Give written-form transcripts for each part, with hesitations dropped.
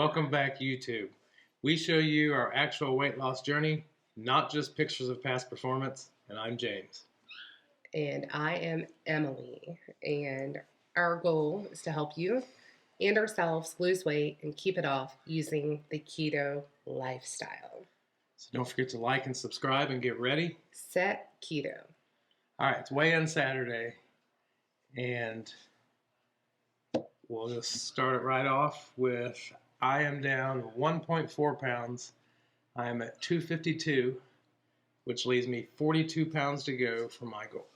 Welcome back, YouTube. We show you our actual weight loss journey, not just pictures of past performance, and I'm James. And I am Emily, and our goal is to help you and ourselves lose weight and keep it off using the keto lifestyle. So don't forget to like and subscribe and get ready. Set keto. All right, it's weigh-in Saturday, and we'll just start it right off with I am down 1.4 pounds. I am at 252, which leaves me 42 pounds to go for my goal.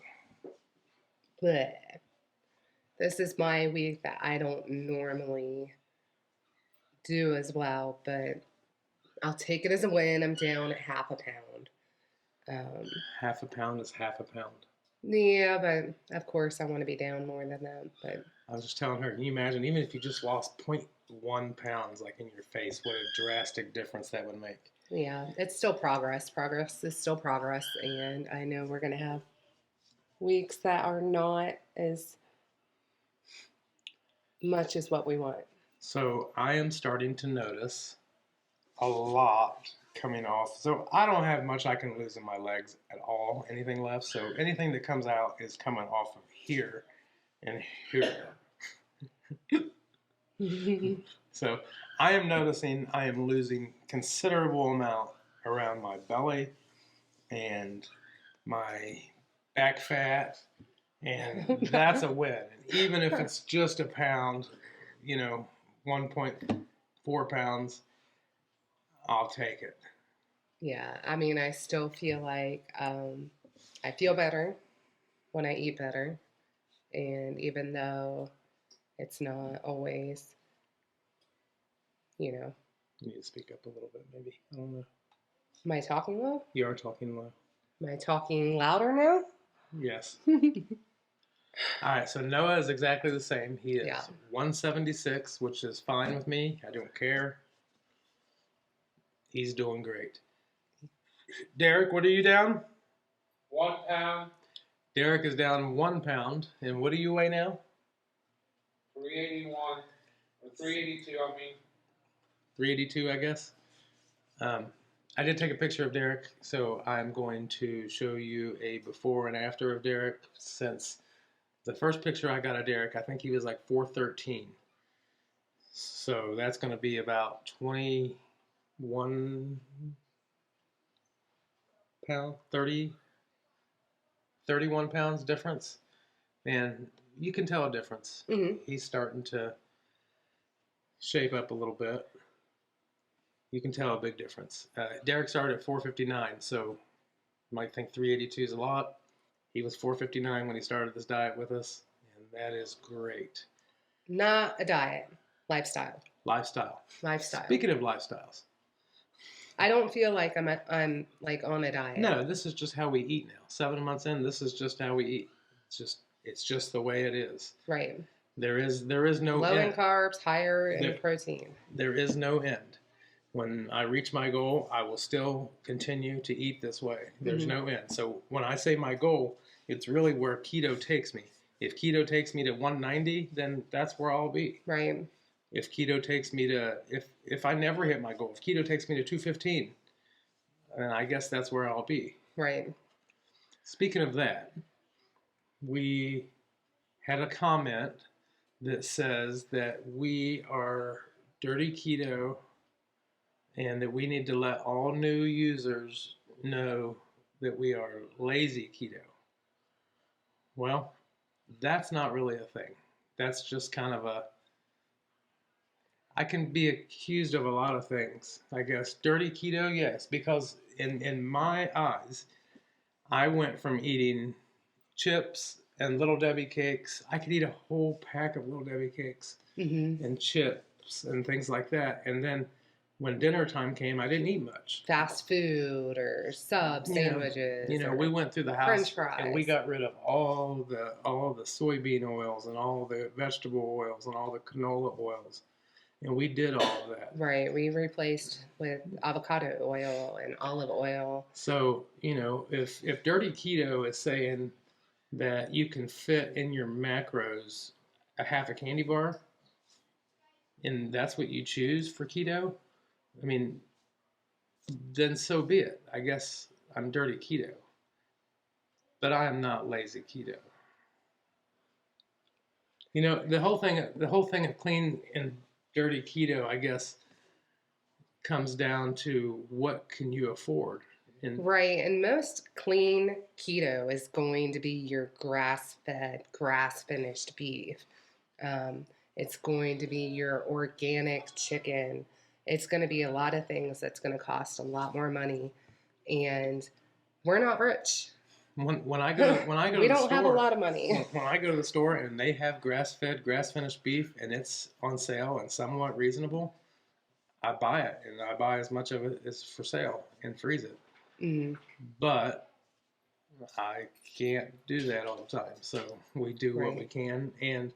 But this is my week that I don't normally do as well, but I'll take it as a win. I'm down at half a pound. Half a pound is half a pound. Yeah, but of course I want to be down more than that. But I was just telling her, can you imagine, even if you just lost 0.1 pounds like in your face, what a drastic difference that would make. yeah, it's still progress. Progress is still progress, and I know we're going to have weeks that are not as much as what we want. So I am starting to notice a lot coming off. So I don't have much I can lose in my legs at all, anything left. So anything that comes out is coming off of here and here. So I am noticing I am losing considerable amount around my belly and my back fat, and that's a win. And even if it's just a pound, 1.4 pounds, I'll take it. Yeah, I mean, I still feel like I feel better when I eat better. And even though it's not always, You need to speak up a little bit, maybe. I don't know. Am I talking low? You are talking low. Am I talking louder now? Yes. All right, so Noah is exactly the same. He is 176, which is fine with me. I don't care. He's doing great. Derek, what are you down? 1 pound. Derek is down 1 pound. And what do you weigh now? 381 or 382, I mean. 382, I guess. I did take a picture of Derek, so I'm going to show you a before and after of Derek, since the first picture I got of Derek, I think he was like 413. So that's going to be about 21 pound, 31 pounds difference. And you can tell a difference. Mm-hmm. He's starting to shape up a little bit. You can tell a big difference. Derek started at 459, so you might think 382 is a lot. He was 459 when he started this diet with us, and that is great. Not a diet, lifestyle. Lifestyle. Lifestyle. Speaking of lifestyles, I don't feel like I'm like on a diet. no, this is just how we eat now. 7 months in, this is just how we eat. It's just the way it is. Right. There is no low end. in carbs, higher in protein. There is no end. When I reach my goal, I will still continue to eat this way. There's no end. So when I say my goal, it's really where keto takes me. If keto takes me to 190, then that's where I'll be. Right. If keto takes me to, if I never hit my goal, if keto takes me to 215, then I guess that's where I'll be. Right. Speaking of that, we had a comment that says that we are dirty keto and that we need to let all new users know that we are lazy keto. Well, that's not really a thing. That's just kind of I can be accused of a lot of things, I guess. Dirty keto, yes, because in my eyes, I went from eating chips and Little Debbie cakes. I could eat a whole pack of Little Debbie cakes and chips and things like that. And then when dinner time came, I didn't eat much. Fast food or sub sandwiches. We went through the house French fries. and we got rid of all the soybean oils and all the vegetable oils and all the canola oils. And we did all of that. Right. We replaced with avocado oil and olive oil. So, if Dirty Keto is saying that you can fit in your macros a half a candy bar, and that's what you choose for keto, I mean, then so be it. I guess I'm dirty keto, but I am not lazy keto. You know, the whole thing of clean and dirty keto, I guess, comes down to what can you afford. And Right. And most clean keto is going to be your grass-fed, grass-finished beef. It's going to be your organic chicken. It's going to be a lot of things that's going to cost a lot more money. And we're not rich. when I go to We the don't have a store, lot of money. when I go to the store and they have grass-fed, grass-finished beef and it's on sale and somewhat reasonable, I buy it, and I buy as much of it as for sale and freeze it. Mm, But I can't do that all the time, so we do what we right. can, and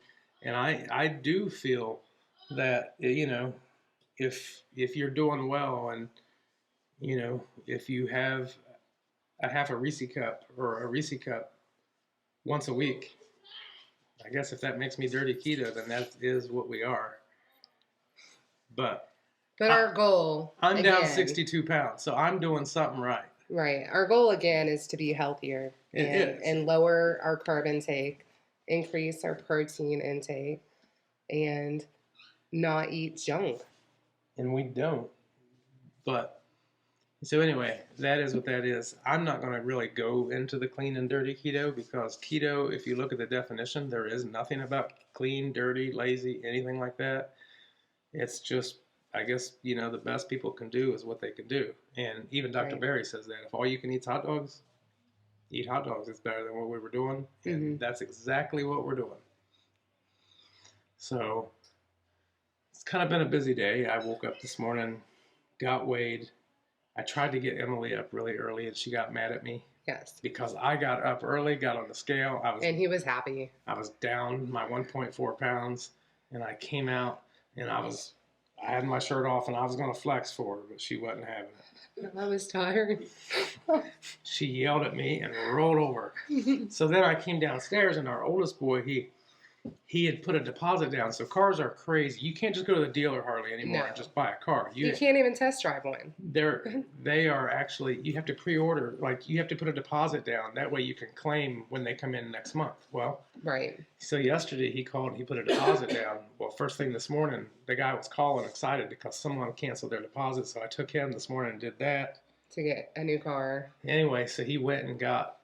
I do feel that, you know, if you're doing well, and you know, if you have a half a Reese cup or a Reese cup once a week, I guess if that makes me dirty keto, then that is what we are. But But I, our goal, I'm down again, 62 pounds, so I'm doing something right. right. Our goal, again, is to be healthier It is. and lower our carb intake, increase our protein intake, and not eat junk. And we don't. But so anyway, that is what that is. I'm not going to really go into the clean and dirty keto, because keto, if you look at the definition, there is nothing about clean, dirty, lazy, anything like that. It's just, I guess, you know, the best people can do is what they can do. And even Dr. Right. Berry says that if all you can eat is hot dogs, eat hot dogs. It's better than what we were doing. And that's exactly what we're doing. So it's kind of been a busy day. I woke up this morning, got weighed. I tried to get Emily up really early, and she got mad at me Yes. because I got up early, got on the scale. And he was happy. I was down my 1.4 pounds, and I came out, and I had my shirt off, and I was going to flex for her, but she wasn't having it. I was tired. She yelled at me and rolled over. So then I came downstairs, and our oldest boy, he had put a deposit down. So cars are crazy. You can't just go to the dealer hardly anymore and just buy a car. You can't even test drive one. They are actually, you have to pre-order, like you have to put a deposit down. That way you can claim when they come in next month. Well, right. So yesterday he called, he put a deposit down. Well, first thing this morning, the guy was calling excited because someone canceled their deposit. So I took him this morning and did that. To get a new car. Anyway, so he went and got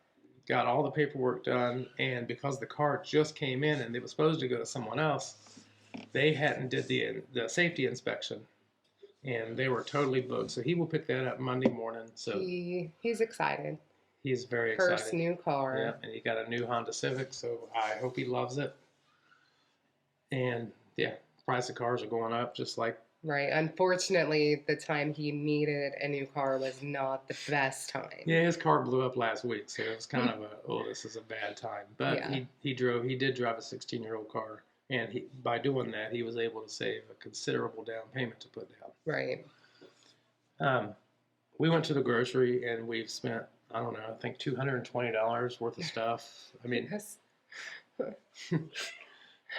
all the paperwork done, and because the car just came in and it was supposed to go to someone else, they hadn't did the safety inspection, and they were totally booked. So he will pick that up Monday morning. So he's excited. He's very excited. First new car. Yeah, and he got a new Honda Civic, so I hope he loves it. And yeah, price of cars are going up just like. Right. Unfortunately, the time he needed a new car was not the best time. Yeah, his car blew up last week, so it was kind of this is a bad time. But Yeah. he did drive a 16-year-old car, and by doing that, he was able to save a considerable down payment to put down. Right. We went to the grocery, and we've spent, I don't know, I think $220 worth of stuff. I mean, Yes.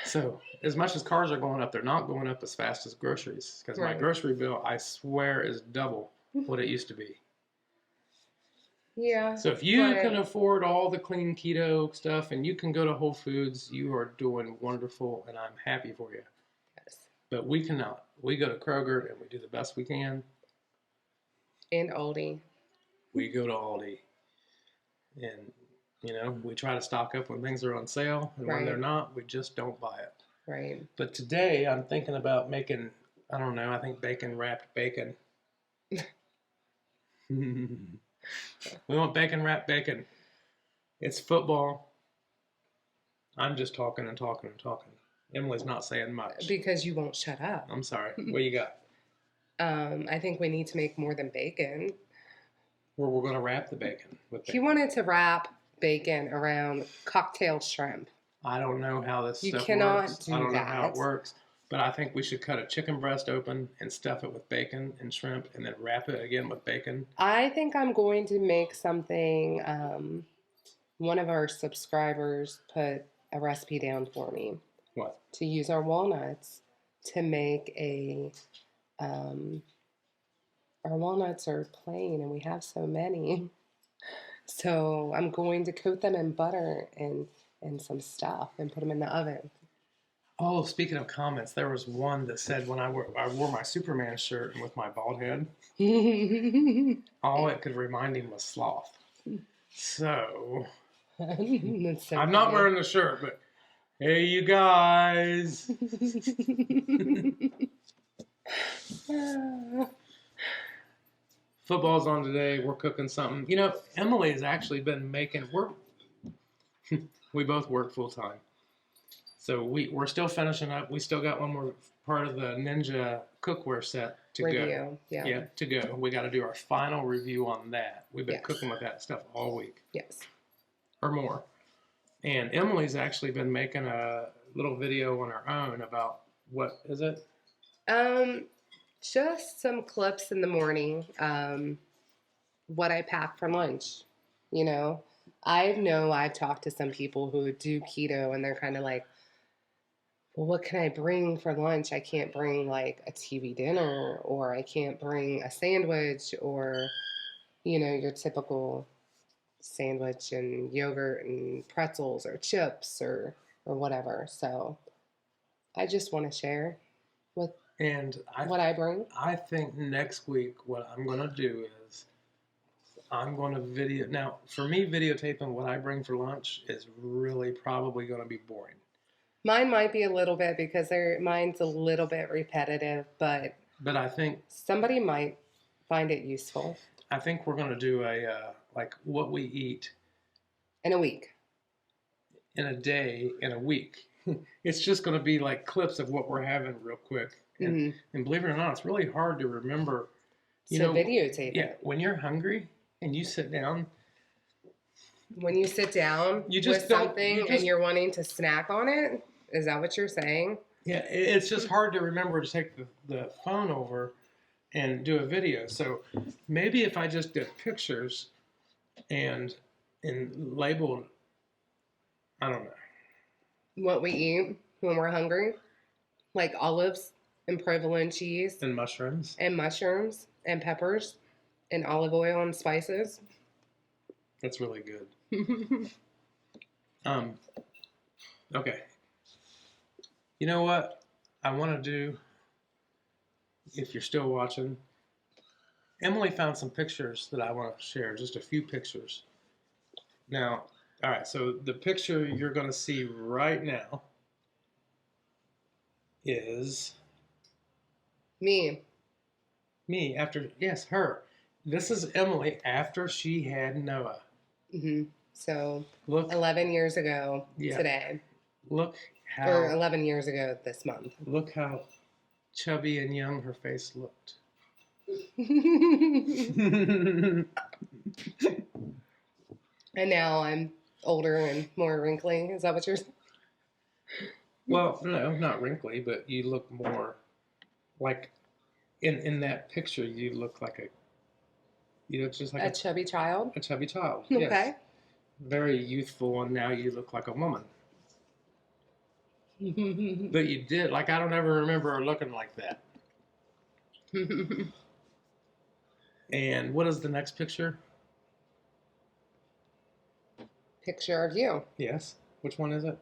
So as much as cars are going up, they're not going up as fast as groceries, because my Right. grocery bill, I swear, is double what it used to be. Yeah. So if you but- can afford all the clean keto stuff and you can go to Whole Foods, you are doing wonderful, and I'm happy for you. Yes. But we cannot. We go to Kroger and we do the best we can. And Aldi. We go to Aldi, and you know, we try to stock up when things are on sale, and when they're Right. not, we just don't buy it. Right. But today I'm thinking about making, I don't know, I think bacon wrapped bacon. We want bacon wrapped bacon. It's football. I'm just talking and talking and talking. Emily's not saying much. Because you won't shut up. I'm sorry. What you got? I think we need to make more than bacon. Well, we're going to wrap the bacon with He bacon. wanted to wrap bacon around cocktail shrimp. I don't know how this You stuff cannot works. do I don't know how it that. works. But I think we should cut a chicken breast open and stuff it with bacon and shrimp, and then wrap it again with bacon. I think I'm going to make something. One of our subscribers put a recipe down for me What? to use our walnuts to make our walnuts are plain and we have so many. So I'm going to coat them in butter and some stuff and put them in the oven. Oh, speaking of comments, there was one that said when I wore my Superman shirt and with my bald head, all it could remind him was sloth. So, That's so I'm not funny. wearing the shirt, but hey, you guys. Football's on today. We're cooking something. You know, Emily has actually been making. We both work full time, so we're still finishing up. We still got one more part of the Ninja cookware set to go. Review, yeah. To go. We got to do our final review on that. We've been Yes. cooking with that stuff all week Yes. or more. And Emily's actually been making a little video on her own about what is it? Just some clips in the morning. What I pack for lunch. You know, I know I've talked to some people who do keto and they're kind of like, well, what can I bring for lunch? I can't bring like a TV dinner, or I can't bring a sandwich, or, you know, your typical sandwich and yogurt and pretzels or chips or whatever. So I just want to share with And what I bring. I think next week what I'm going to do is I'm going to video. Now, for me, videotaping what I bring for lunch is really probably going to be boring. Mine might be a little bit because mine's a little bit repetitive, but I think somebody might find it useful. I think we're going to do a like what we eat in a week, in a day, in a week. It's just going to be like clips of what we're having real quick. And believe it or not, it's really hard to remember. You know, videotape it. When you're hungry and you sit down. When you sit down you just with something and you're wanting to snack on it, is that what you're saying? Yeah, it's just hard to remember to take the phone over and do a video. So maybe if I just did pictures and labeled, I don't know. What we eat when we're hungry, like olives and provolone cheese. And mushrooms. And mushrooms and peppers and olive oil and spices. That's really good. Okay. You know what I want to do, if you're still watching, Emily found some pictures that I want to share, just a few pictures. Now, all right, so the picture you're going to see right now is Me after, yes, her. This is Emily after she had Noah. So look, 11 years ago today. Look how... Or 11 years ago this month. Look how chubby and young her face looked. And now I'm older and more wrinkly. Is that what you're saying? Well, no, not wrinkly, but you look more like in that picture. You look like just like a chubby child. A chubby child. Okay. Yes. Very youthful, and now you look like a woman. But you did. Like, I don't ever remember her looking like that. And what is the next picture? Picture of you. Yes. Which one is it?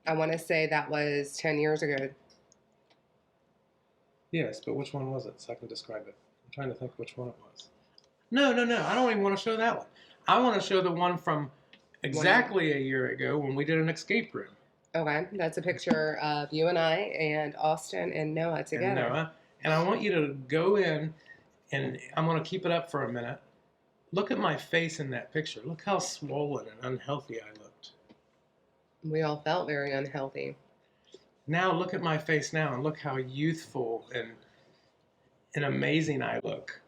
I want to say that was 10 years ago. Yes, but which one was it so I can describe it? I'm trying to think which one it was. No. I don't even want to show that one. I want to show the one from exactly a year ago when we did an escape room. Okay, that's a picture of you and I and Austin and Noah together. And I want you to go in, and I'm going to keep it up for a minute. Look at my face in that picture. Look how swollen and unhealthy I looked. We all felt very unhealthy. Now look at my face now, and look how youthful and amazing I look.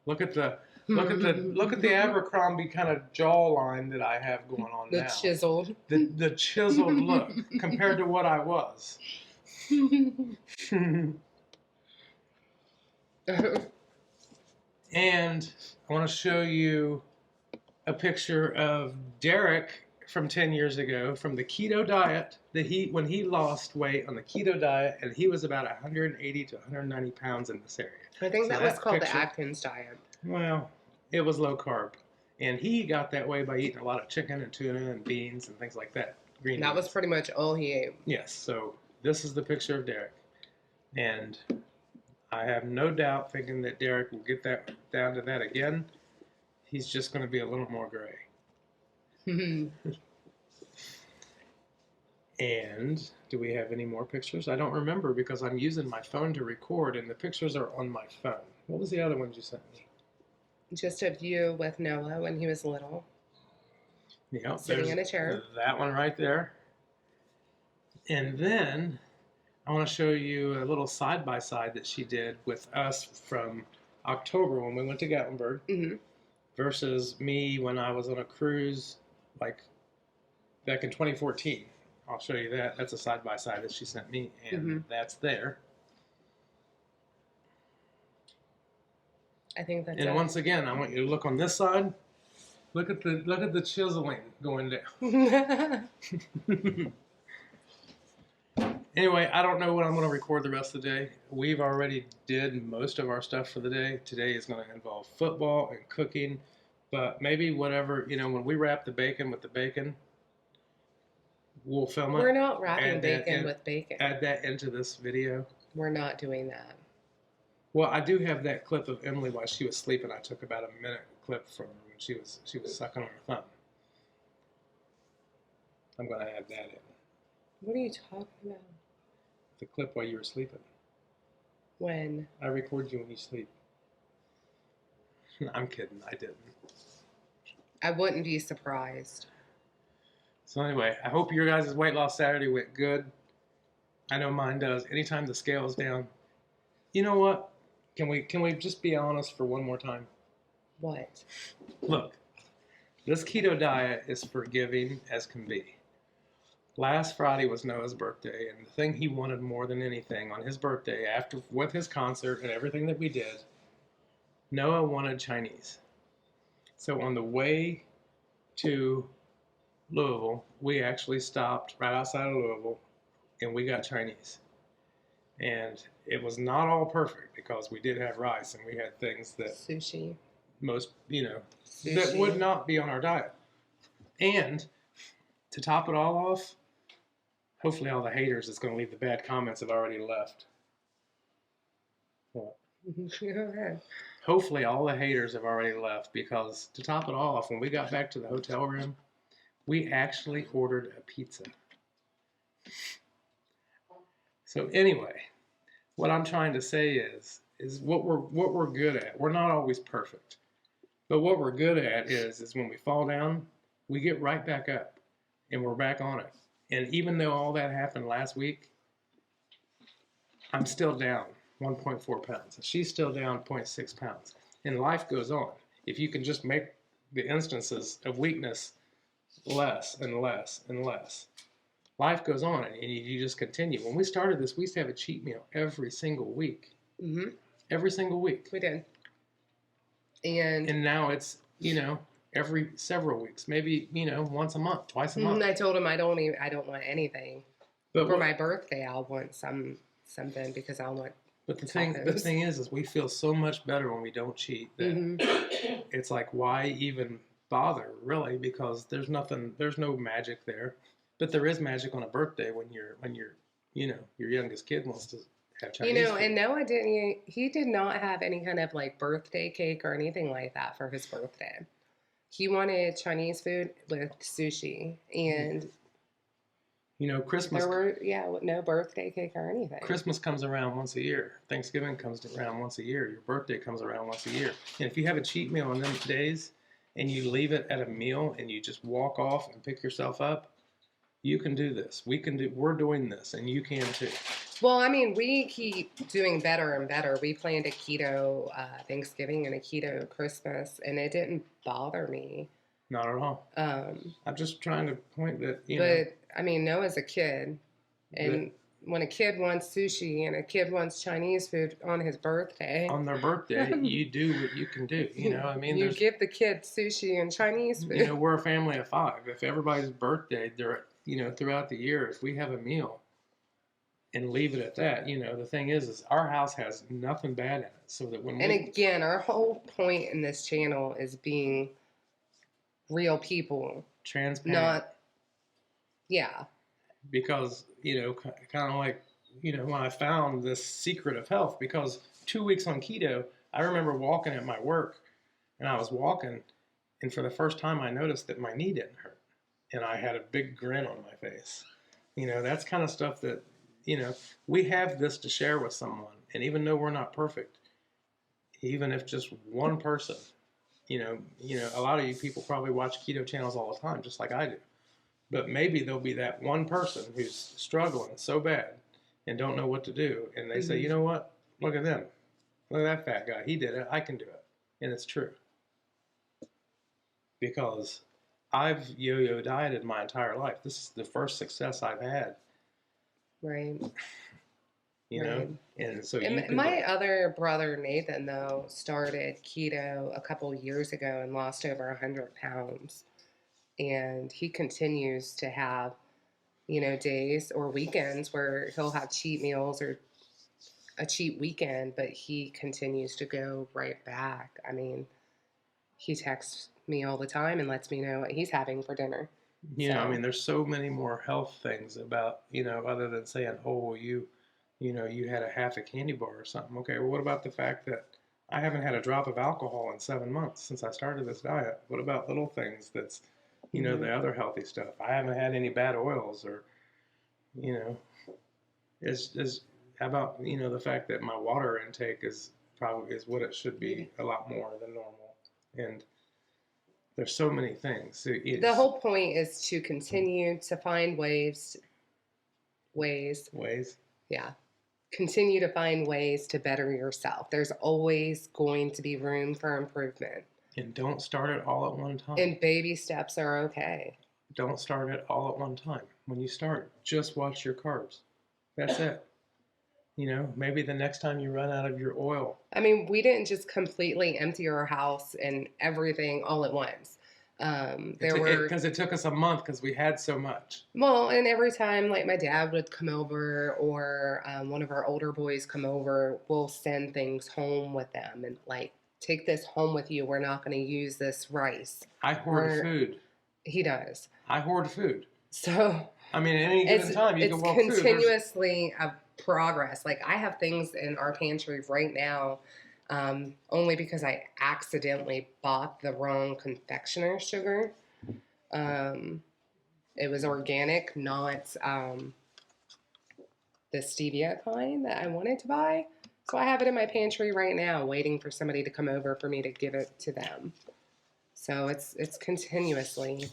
Look at the Abercrombie kind of jawline that I have going on now. The chiseled. The chiseled look compared to what I was. And I want to show you a picture of Derek, from 10 years ago from the keto diet that when he lost weight on the keto diet, and he was about 180 to 190 pounds in this area. I think So that was that called the picture- Atkins diet. Well, it was low carb. And he got that way by eating a lot of chicken and tuna and beans and things like that. Green That was beans. pretty much all he ate. Yes, so this is the picture of Derek. And I have no doubt thinking that Derek will get that down to that again. He's just going to be a little more gray. And do we have any more pictures? I don't remember because I'm using my phone to record and the pictures are on my phone. What was the other ones you sent me? Just of you with Noah when he was little. Yeah, Sitting in a chair. That one right there. And then I want to show you a little side-by-side that she did with us from October when we went to Gatlinburg Mm-hmm. versus me when I was on a cruise like back in 2014. I'll show you that. That's a side-by-side that she sent me, and that's there. I think that's And it. once again, I want you to look on this side. Look at the chiseling going down. Anyway, I don't know when I'm going to record the rest of the day. We've already did most of our stuff for the day. Today is going to involve football and cooking, but maybe whatever, when we wrap the bacon with the bacon, we'll film it. We're not wrapping add that bacon in- with bacon. Add that into this video. We're not doing that. Well, I do have that clip of Emily while she was sleeping. I took about a minute clip from her when she was sucking on her thumb. I'm going to add that in. What are you talking about? The clip while you were sleeping. When? I record you when you sleep. I'm kidding. I didn't. I wouldn't be surprised. So anyway, I hope your guys' weight loss Saturday went good. I know mine does. Anytime the scale's down. You know what? Can we just be honest for one more time? What? Look, this keto diet is forgiving as can be. Last Friday was Noah's birthday, and the thing he wanted more than anything on his birthday, after with his concert and everything that we did, Noah wanted Chinese. So on the way to Louisville, we actually stopped right outside of Louisville, and we got Chinese. And it was not all perfect because we did have rice and we had things that Sushi. most, that Sushi. would not be on our diet. And to top it all off, hopefully all the haters that's going to leave the bad comments have already left. Well, Go ahead. hopefully all the haters have already left because to top it all off, when we got back to the hotel room, we actually ordered a pizza. So anyway, what I'm trying to say is what we're good at. We're not always perfect, but what we're good at is when we fall down, we get right back up, and we're back on it. And even though all that happened last week, I'm still down 1.4 pounds. And she's still down 0.6 pounds. And life goes on. If you can just make the instances of weakness less and less and less, life goes on, and you just continue. When we started this, we used to have a cheat meal every single week. Mm-hmm. Every single week. We did. And now it's, every several weeks. Maybe, once a month, twice a month. I told him I don't want anything. But For my birthday, I'll want something because I'll want. But the thing is we feel so much better when we don't cheat that it's like, why even bother, really? Because there's no magic there. But there is magic on a birthday when your youngest kid wants to have Chinese food. And Noah he did not have any kind of like birthday cake or anything like that for his birthday. He wanted Chinese food with sushi, and Christmas. there were no birthday cake or anything. Christmas comes around once a year. Thanksgiving comes around once a year. Your birthday comes around once a year. And if you have a cheat meal on them days, and you leave it at a meal, and you just walk off and pick yourself up, you can do this. We're doing this, and you can too. Well, I mean, we keep doing better and better. We planned a keto Thanksgiving and a keto Christmas, and it didn't bother me. Not at all. I'm just trying to point that, But, I mean, Noah's a kid, and when a kid wants sushi and a kid wants Chinese food on his birthday, On their birthday, you do what you can do. You know, I mean, you there's, give the kid sushi and Chinese food. you know, we're a family of 5. If everybody's birthday, you know, throughout the year, if we have a meal and leave it at that, you know, the thing is our house has nothing bad in it. So that when And again, our whole point in this channel is being real people, transparent, not, yeah. because, you know, kind of like, you know, when I found this secret of health, because 2 weeks on keto, I remember walking at my work, and I was walking, and for the first time I noticed that my knee didn't hurt, and I had a big grin on my face. You know, that's kind of stuff that, you know, we have this to share with someone, and even though we're not perfect, even if just one person, you know, a lot of you people probably watch keto channels all the time, just like I do. But maybe there'll be that one person who's struggling so bad and don't know what to do, and they say, you know what? Look at them. Look at that fat guy. He did it. I can do it. And it's true. Because I've yo-yo dieted my entire life. This is the first success I've had. Right. You know? And so And you can my other brother, Nathan, though, started keto a couple years ago and lost over 100 pounds. And he continues to have, you know, days or weekends where he'll have cheat meals or a cheat weekend, but he continues to go right back. I mean, he texts me all the time and lets me know what he's having for dinner. Yeah, I mean, there's so many more health things about, you know, other than saying, oh, well, you know, you had a half a candy bar or something. Okay, well, what about the fact that I haven't had a drop of alcohol in 7 months since I started this diet? What about little things that's, you know, the other healthy stuff? I haven't had any bad oils, or, you know, how about, you know, the fact that my water intake is what it should be, a lot more than normal. And there's so many things. So the whole point is to continue to find ways. Yeah. Continue to find ways to better yourself. There's always going to be room for improvement. And don't start it all at one time. And baby steps are okay. Don't start it all at one time. When you start, just watch your carbs. That's it. You know, maybe the next time you run out of your oil. I mean, we didn't just completely empty our house and everything all at once. Because it took us a month because we had so much. Well, and every time, like, my dad would come over or one of our older boys come over, we'll send things home with them and, like, take this home with you. We're not going to use this rice. I hoard food. He does. I hoard food. So, I mean, at any given time, you can walk it's continuously a progress. Like, I have things in our pantry right now, only because I accidentally bought the wrong confectioner sugar. It was organic, not the stevia kind that I wanted to buy. So I have it in my pantry right now, waiting for somebody to come over for me to give it to them. So it's continuously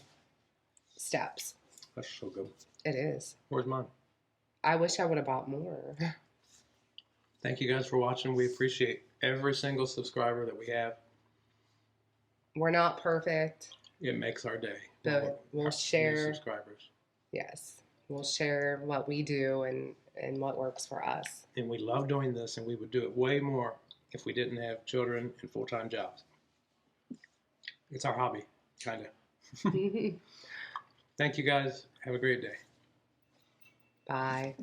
steps. That's so good. It is. Where's mine? I wish I would have bought more. Thank you guys for watching. We appreciate every single subscriber that we have. We're not perfect. It makes our day. But we'll share. Subscribers. Yes. We'll share what we do and what works for us. And we love doing this, and we would do it way more if we didn't have children and full-time jobs. It's our hobby, kind of. Thank you guys. Have a great day. Bye.